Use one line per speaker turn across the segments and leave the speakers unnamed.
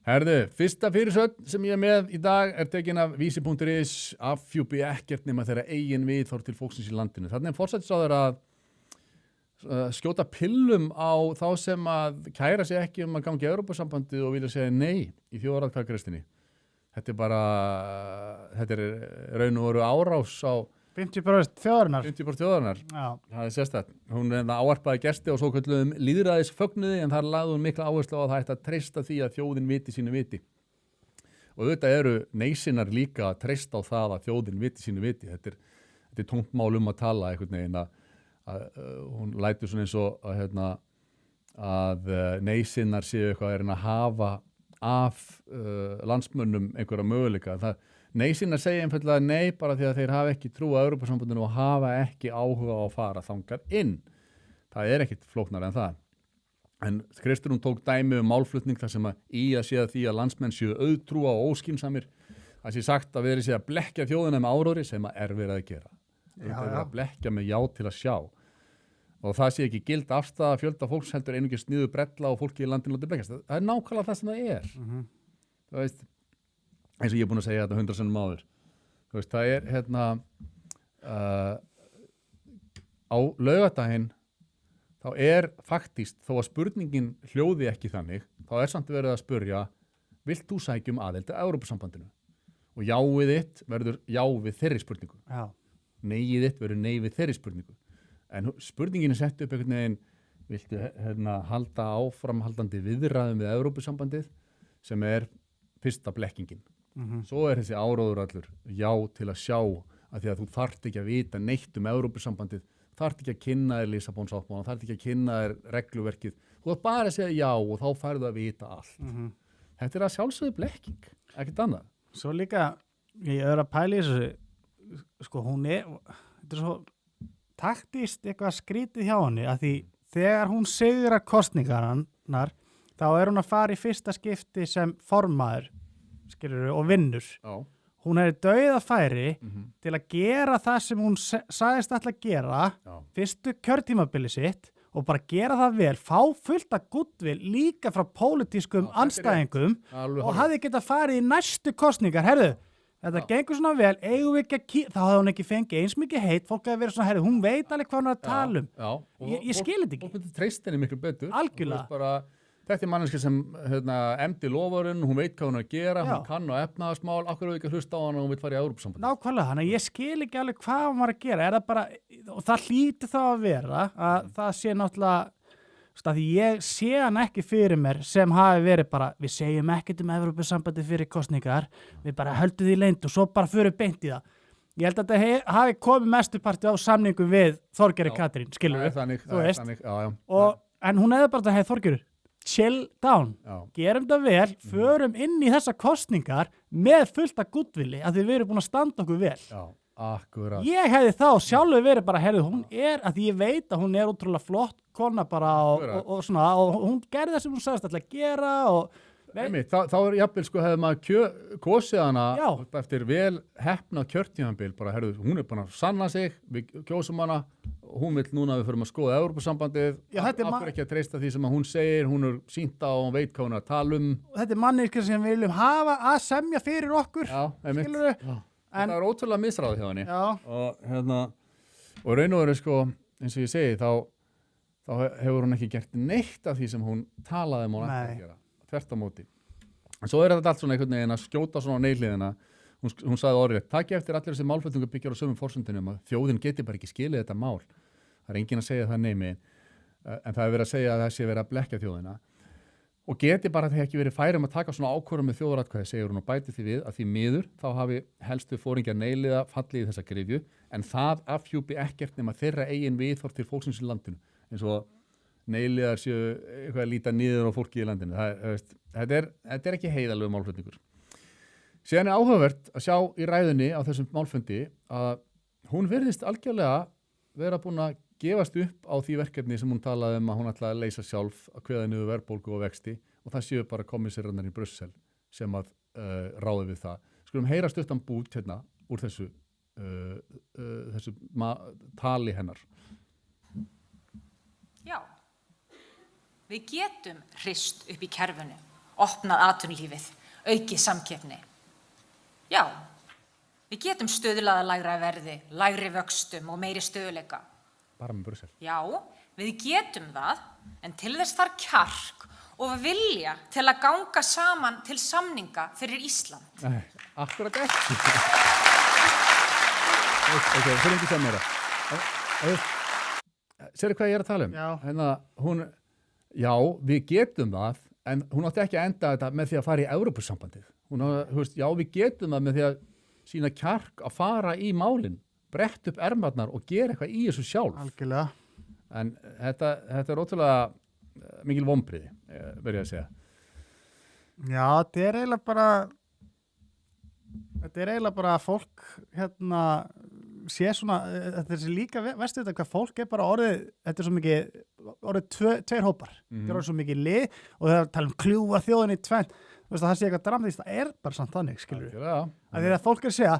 Herðu, fyrsta fyrirsögn sem ég með í dag tekin af vísi.is afhjúpi ekkert nema þeirra eigin viðhorf til fólksins í landinu. Þannig forsætisráðherra að skjóta pillum á þá sem að kæra sig ekki að ganga í Evrópusambandið og vilja segja nei í þjóðaratkvæðagreiðslunni. Þetta raun og veru árás á
50% þjóðarinnar.
50% þjóðarinnar.
Já.
Það sérstætt. Hún ávarpaði gesti og svo kölluðum lýðræðisfögnuði en þar lagði hún mikla áherslu á að það ætti að treysta því að þjóðin viti sínu viti. Og auðvitað eru neysinnar líka að treysta á það að þjóðin viti sínu viti. Þetta er tómt mál að tala einhvern veginn að hún lætur svona eins og að neysinnar séu eitthvað að hafa af landsmönnum einhverja möguleika. Neysinnar segja einfaldlega nei bara því að þeir hafa ekki trú á Evrópusambandinu og hafa ekki áhuga á að fara þangað inn. Það er ekkit flóknara en það. En Kristrún tók dæmi málflutning þar sem að sé að því að landsmenn séu auðtrúa og óskynsamir. Það sé sagt að verið sé að blekkja þjóðina með áróðri sem að verið að gera. Það er að blekkja með já til að sjá. Og það sé ekki gild afstæða fjölda fólks heldur einungis sniðu brella og fólki í landinu láti blekkjast. Það er nákvæmlega það sem það er. Það veist, eins og ég er búin að segja þetta 100 sinnum áður. Þú veist, það er á laugardaginn þá faktískt, þó að spurningin hljóði ekki þannig, þá samt verið að spurja, vilt þú sækja aðild að Evrópusambandinu? Og jáið þitt verður já við þeirri spurningu.
Já.
Neiið þitt verður nei við þeirri spurningu. En spurningin sett upp einhvern veginn, viltu halda áframhaldandi viðræðum við Evrópusambandið sem fyrsta blekkingin. Svo þessi áróður allur já til að sjá að því að þú þarft ekki að vita neitt Evrópusambandið, þarft ekki að kynna þér Lissabonsáttmálann, þarft ekki að kynna þér regluverkið, þú þarft bara að segja já og þá færðu að vita allt. Þetta að sjálfsögðu blekking, ekkert annað.
Svo líka, ég að pæla í þessu, sko þetta svo taktist eitthvað skrítið hjá henni að því þegar hún sigrar kosningarnar þá hún að fara í fyrsta skipti sem formaður skilurðu, og vinnur. Já. Hún í dauðafæri til að gera það sem hún sagðist ætla að gera fyrstu kjörtímabili sitt og bara gera það vel, fá fullt af goodwill líka frá pólitískum andstæðingum og hafði getað farið í næstu kosningar. Herðu, þetta gengur svona vel, eigum við ekki þá hafði hún ekki fengið eins mikið heit, fólk hefði verið svona, herðu, hún veit alveg hvað hún að tala um. Ég skil þetta ekki.
Fólk myndi treysta henni miklu betur.
Algjörlega.
Þetta manneski sem emdi loforinn, hún veit hvað hún að gera, hún kann á efnahagsmál, akkur ekki að hlusta á hana og hún veit fara í Evrópusambandið. Nákvæmlega,
þannig ég skil ekki alveg hvað hún var að gera. Það bara, og það hlýtur þá að vera að það sé náttúrulega, því ég sé hann ekki fyrir mér sem hafi verið bara, við segjum ekkert Evrópusambandið fyrir kosningar, við bara höldum því leynd og svo bara fyrir beint í það. Ég held að þetta hafi komið mestuparti á samningum við Þorgerði Katrín, skilur við, en hún hefði bara Þorgerður, chill down, gerum þetta vel, förum inn í þessa kostningar með fullt af goodwilli að við erum búin að standa okkur vel.
Já, akkurat.
Ég hefði þá sjálfur verið bara, hún að ég veit að hún ótrúlega flott kona bara og svona, og hún gerði það sem hún sagðist alltaf að gera og
þá jafnvel hefði maður kosið hana eftir vel heppnað kjörtímabil bara, hún búin að sanna sig, við kjósum hana og hún vill núna að við förum að skoða Evrópusambandið, okkur ekki að treysta því sem hún segir, hún sýnt á og hún veit hvað hún að tala um.
Þetta manneskja sem við viljum hafa að semja fyrir okkur, skilur við.
Þetta ótrúlega misráð hjá henni og raun og veru eins og ég segi, þá hefur hún ekki gert neitt af því sem hún talaði hún ekki að gera. Þvert á móti. En svo þetta allt svona einhvern veginn að skjóta svona á neiliðina. Hún sagði orðrétt, takk eftir allir þessi málflutningar byggjar á sömum forsendunum að þjóðin geti bara ekki skilið þetta mál. Það enginn að segja það neimi, en það verið að segja að það sé verið að blekkja þjóðina. Og geti bara þegar ekki verið færum að taka svona ákvörðum með þjóðaratkvæði, segir hún og bæti því við að því miður þá hafi helstu foringjar neiliða fallið í þessa gryfju, en það afhjúpi ekkert nema þeirra eigin viðhorf til fólksins í landinu. Eins og neiliðar séu eitthvað að líta niður á fólki í landinu. Þetta ekki heiðalegu málflutningur. Síðan áhugavert að sjá í ræðunni á þessum málfundi að hún virðist algjörlega vera búin að gefast upp á því verkefni sem hún talaði að hún ætlaði að leysa sjálf að kveða niður verðbólgu og vexti og það séu bara kommissararnir í Brussel sem að ráði við það. Skulum heyra stuttan bút hérna úr þessu tali hennar.
Já. Við getum hrist upp í kerfinu opnað atvinnulífið, aukið samkeppni. Já, við getum stuðlað að lægra verði, lægri vöxtum og meiri stöðuleika.
Bara með Brussel.
Já, við getum það, en til þess þarf kjark og vilja til að ganga saman til samninga fyrir Ísland.
Nei, akkurat ekki. Ok, fyrir ekki sem meira. Sérðu hvað ég er að tala um?
Já.
Já, við getum það, en hún átti ekki að enda þetta með því að fara í Evrópusambandið. Já, við getum það með því að sína kjark að fara í málin, brett upp ermarnar og gera eitthvað í þessu sjálf.
Algjörlega.
En þetta er ótrúlega mikil vonbrigði, verð ég að segja.
Já, þetta er eiginlega bara að fólk sé svona, þetta er líka veistu þetta hvað fólk er bara orðið, þetta er svo mikið orðið tveir hópar, þetta er orðið svo mikið lið og það er að tala kljúfa þjóðinni í tvennt, þú veist að það sé eitthvað dramatískt, það er bara samt þannig, skilur við. Að því að fólk er að segja,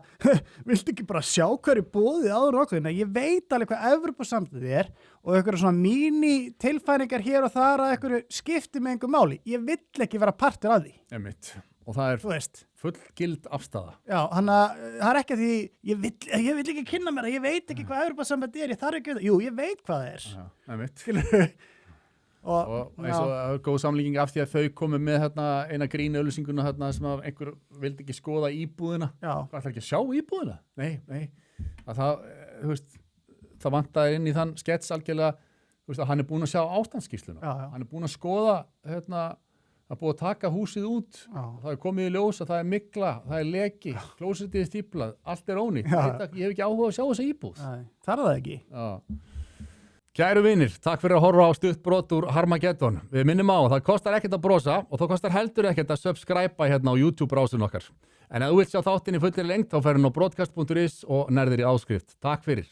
viltu ekki bara sjá hverju búðið áður okkur, ég veit alveg hvað Evrópusambandið er og einhverju svona míní tilfæringar hér og þar að einhverju skipti með einhver máli, ég vill ekki vera partur af því.
Einmitt. Og það er fullgild afstaða. Já,
það er ekki að því, ég vill ekki kynna mér það, ég veit ekki hvað Evrópusambandið er, ég þarf ekki að veit, jú, ég veit hvað það er.
Já, einmitt.
Skilur
og eins og góð samlíking af því að þau komu með eina grínu auglýsinguna sem að einhver vildi ekki skoða íbúðina.
Það
ætlar ekki að sjá íbúðina? Nei. Það vantaði inn í þann skets algjörlega, að hann er búinn að sjá ástandsskýrsluna. Hann er búinn að skoða, að búið að taka húsið út. Það er komið í ljós að það er mygla, það er leki, klósettið er stíflað, allt er ónýtt. Ég hef ekki áhuga að sjá þessa íbúð.
Það er það ekki.
Kæru vinir, takk fyrir að horfa á stutt brot úr Harmageddon. Við minnum á, það kostar ekkert að brosa og það kostar heldur ekkert að subscribe hérna á YouTube-brásun okkar. En ef þú vilt sjá þáttinn í fullri lengd, þá ferðu inn á broadcast.is og nærðir í áskrift. Takk fyrir.